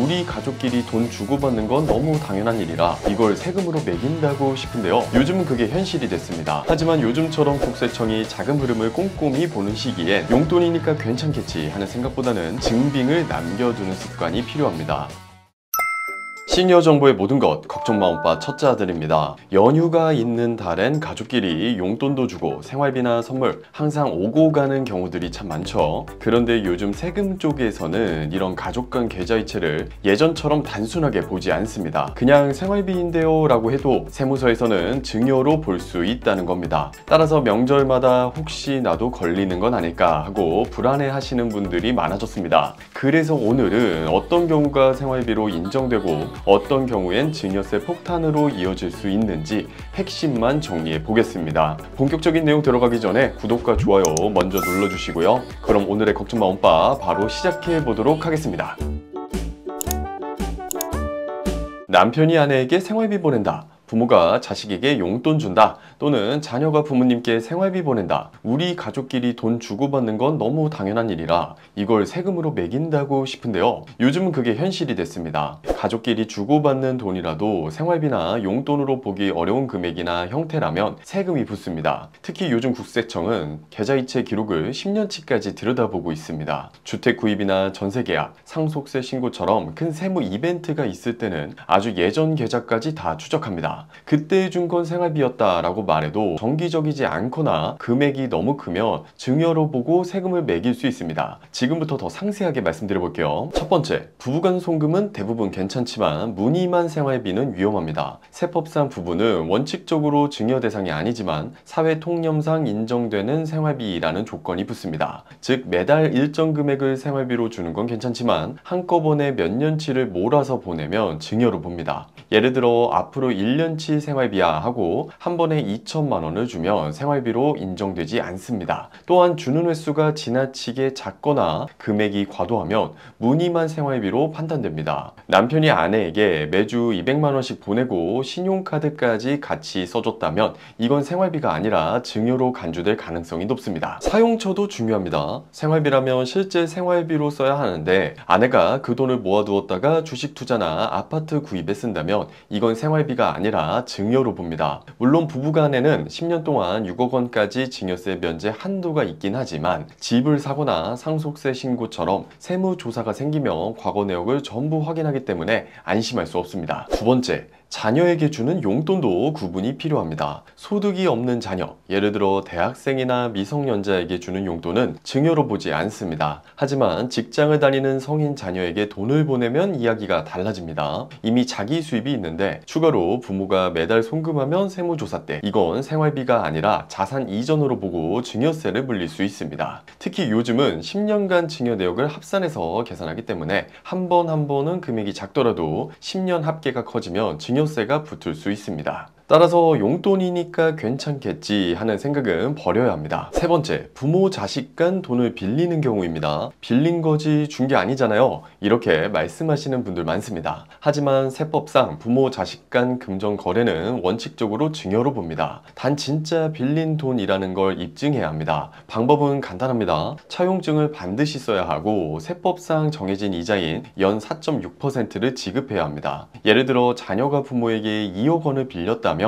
우리 가족끼리 돈 주고받는 건 너무 당연한 일이라 이걸 세금으로 매긴다고 싶은데요. 요즘은 그게 현실이 됐습니다. 하지만 요즘처럼 국세청이 자금 흐름을 꼼꼼히 보는 시기엔 용돈이니까 괜찮겠지 하는 생각보다는 증빙을 남겨두는 습관이 필요합니다. 시니어 정보의 모든 것 걱정 마 오빠 첫째 아들입니다. 연휴가 있는 달엔 가족끼리 용돈도 주고 생활비나 선물 항상 오고 가는 경우들이 참 많죠. 그런데 요즘 세금 쪽에서는 이런 가족 간 계좌이체를 예전처럼 단순하게 보지 않습니다. 그냥 생활비인데요 라고 해도 세무서에서는 증여로 볼 수 있다는 겁니다. 따라서 명절마다 혹시 나도 걸리는 건 아닐까 하고 불안해 하시는 분들이 많아졌습니다. 그래서 오늘은 어떤 경우가 생활비로 인정되고 어떤 경우엔 증여세 폭탄으로 이어질 수 있는지 핵심만 정리해 보겠습니다. 본격적인 내용 들어가기 전에 구독과 좋아요 먼저 눌러주시고요. 그럼 오늘의 걱정마 엄빠 바로 시작해 보도록 하겠습니다. 남편이 아내에게 생활비 보낸다. 부모가 자식에게 용돈 준다. 또는 자녀가 부모님께 생활비 보낸다. 우리 가족끼리 돈 주고받는 건 너무 당연한 일이라 이걸 세금으로 매긴다고 싶은데요. 요즘은 그게 현실이 됐습니다. 가족끼리 주고받는 돈이라도 생활비나 용돈으로 보기 어려운 금액이나 형태라면 세금이 붙습니다. 특히 요즘 국세청은 계좌이체 기록을 10년치까지 들여다보고 있습니다. 주택 구입이나 전세 계약, 상속세 신고처럼 큰 세무 이벤트가 있을 때는 아주 예전 계좌까지 다 추적합니다. 그때 준 건 생활비였다 라고 말해도 정기적이지 않거나 금액이 너무 크면 증여로 보고 세금을 매길 수 있습니다. 지금부터 더 상세하게 말씀드려 볼게요. 첫 번째, 부부간 송금은 대부분 괜찮지만 무늬만 생활비는 위험합니다. 세법상 부부는 원칙적으로 증여 대상이 아니지만 사회 통념상 인정되는 생활비라는 조건이 붙습니다. 즉 매달 일정 금액을 생활비로 주는 건 괜찮지만 한꺼번에 몇 년치를 몰아서 보내면 증여로 봅니다. 예를 들어 앞으로 1년치 생활비야 하고 한 번에 2천만 원을 주면 생활비로 인정되지 않습니다. 또한 주는 횟수가 지나치게 작거나 금액이 과도하면 무늬만 생활비로 판단됩니다. 남편이 아내에게 매주 200만 원씩 보내고 신용카드까지 같이 써줬다면 이건 생활비가 아니라 증여로 간주될 가능성이 높습니다. 사용처도 중요합니다. 생활비라면 실제 생활비로 써야 하는데 아내가 그 돈을 모아두었다가 주식 투자나 아파트 구입에 쓴다면 이건 생활비가 아니라 증여로 봅니다. 물론 부부간에는 10년 동안 6억 원까지 증여세 면제 한도가 있긴 하지만 집을 사거나 상속세 신고처럼 세무조사가 생기면 과거 내역을 전부 확인하기 때문에 안심할 수 없습니다. 두 번째, 자녀에게 주는 용돈도 구분이 필요합니다. 소득이 없는 자녀, 예를 들어 대학생이나 미성년자에게 주는 용돈은 증여로 보지 않습니다. 하지만 직장을 다니는 성인 자녀에게 돈을 보내면 이야기가 달라집니다. 이미 자기 수입이 있는데 추가로 부모가 매달 송금하면 세무조사 때 이건 생활비가 아니라 자산 이전으로 보고 증여세를 물릴 수 있습니다. 특히 요즘은 10년간 증여 내역을 합산해서 계산하기 때문에 한 번 한 번은 금액이 작더라도 10년 합계가 커지면 증여세가 붙을 수 있습니다. 따라서 용돈이니까 괜찮겠지 하는 생각은 버려야 합니다. 세 번째, 부모 자식 간 돈을 빌리는 경우입니다. 빌린 거지 준 게 아니잖아요. 이렇게 말씀하시는 분들 많습니다. 하지만 세법상 부모 자식 간 금전 거래는 원칙적으로 증여로 봅니다. 단 진짜 빌린 돈이라는 걸 입증해야 합니다. 방법은 간단합니다. 차용증을 반드시 써야 하고 세법상 정해진 이자인 연 4.6%를 지급해야 합니다. 예를 들어 자녀가 부모에게 2억 원을 빌렸다면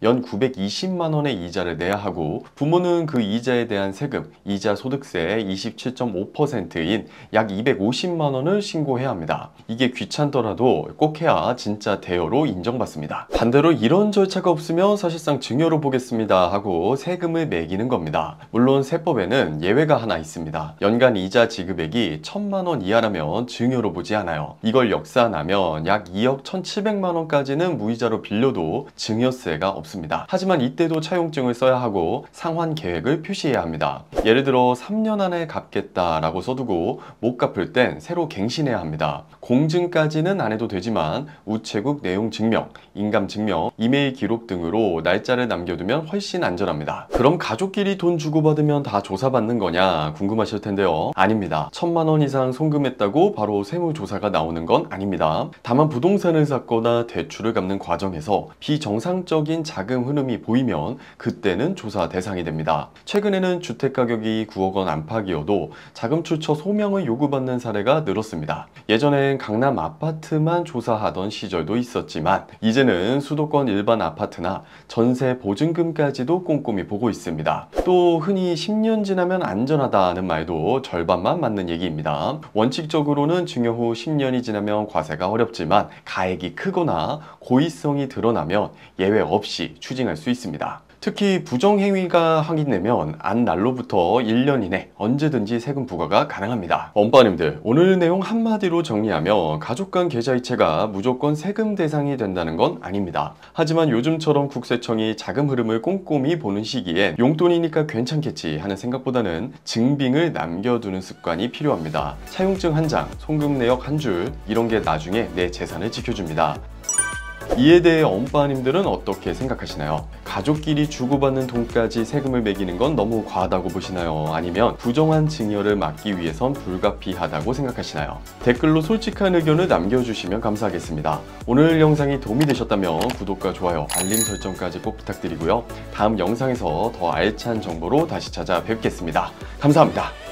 연 920만 원의 이자를 내야 하고 부모는 그 이자에 대한 세금, 이자 소득세 27.5%인 약 250만 원을 신고해야 합니다. 이게 귀찮더라도 꼭 해야 진짜 대여로 인정받습니다. 반대로 이런 절차가 없으면 사실상 증여로 보겠습니다 하고 세금을 매기는 겁니다. 물론 세법에는 예외가 하나 있습니다. 연간 이자 지급액이 1,000만 원 이하라면 증여로 보지 않아요. 이걸 역산하면 약 2억 1,700만 원까지는 무이자로 빌려도 증여세가 없습니다. 하지만 이때도 차용증을 써야 하고 상환 계획을 표시해야 합니다. 예를 들어 3년 안에 갚겠다라고 써두고 못 갚을 땐 새로 갱신해야 합니다. 공증까지는 안 해도 되지만 우체국 내용 증명, 인감 증명, 이메일 기록 등으로 날짜를 남겨두면 훨씬 안전합니다. 그럼 가족끼리 돈 주고받으면 다 조사받는 거냐 궁금하실 텐데요. 아닙니다. 1,000만 원 이상 송금했다고 바로 세무조사가 나오는 건 아닙니다. 다만 부동산을 샀거나 대출을 갚는 과정에서 비정상적인 필연적인 자금 흐름이 보이면 그때는 조사 대상이 됩니다. 최근에는 주택가격이 9억 원 안팎이어도 자금 출처 소명을 요구받는 사례가 늘었습니다. 예전엔 강남 아파트만 조사하던 시절도 있었지만 이제는 수도권 일반 아파트나 전세 보증금까지도 꼼꼼히 보고 있습니다. 또 흔히 10년 지나면 안전하다는 말도 절반만 맞는 얘기입니다. 원칙적으로는 증여 후 10년이 지나면 과세가 어렵지만 가액이 크거나 고의성이 드러나면 예외 없이 추징할 수 있습니다. 특히 부정행위가 확인되면 안 날로부터 1년 이내 언제든지 세금 부과가 가능합니다. 엄빠님들, 오늘 내용 한마디로 정리하면 가족 간 계좌이체가 무조건 세금 대상이 된다는 건 아닙니다. 하지만 요즘처럼 국세청이 자금 흐름을 꼼꼼히 보는 시기엔 용돈이니까 괜찮겠지 하는 생각보다는 증빙을 남겨두는 습관이 필요합니다. 차용증 한 장, 송금 내역 한 줄, 이런 게 나중에 내 재산을 지켜줍니다. 이에 대해 엄빠님들은 어떻게 생각하시나요? 가족끼리 주고받는 돈까지 세금을 매기는 건 너무 과하다고 보시나요? 아니면 부정한 증여를 막기 위해선 불가피하다고 생각하시나요? 댓글로 솔직한 의견을 남겨주시면 감사하겠습니다. 오늘 영상이 도움이 되셨다면 구독과 좋아요, 알림 설정까지 꼭 부탁드리고요. 다음 영상에서 더 알찬 정보로 다시 찾아뵙겠습니다. 감사합니다.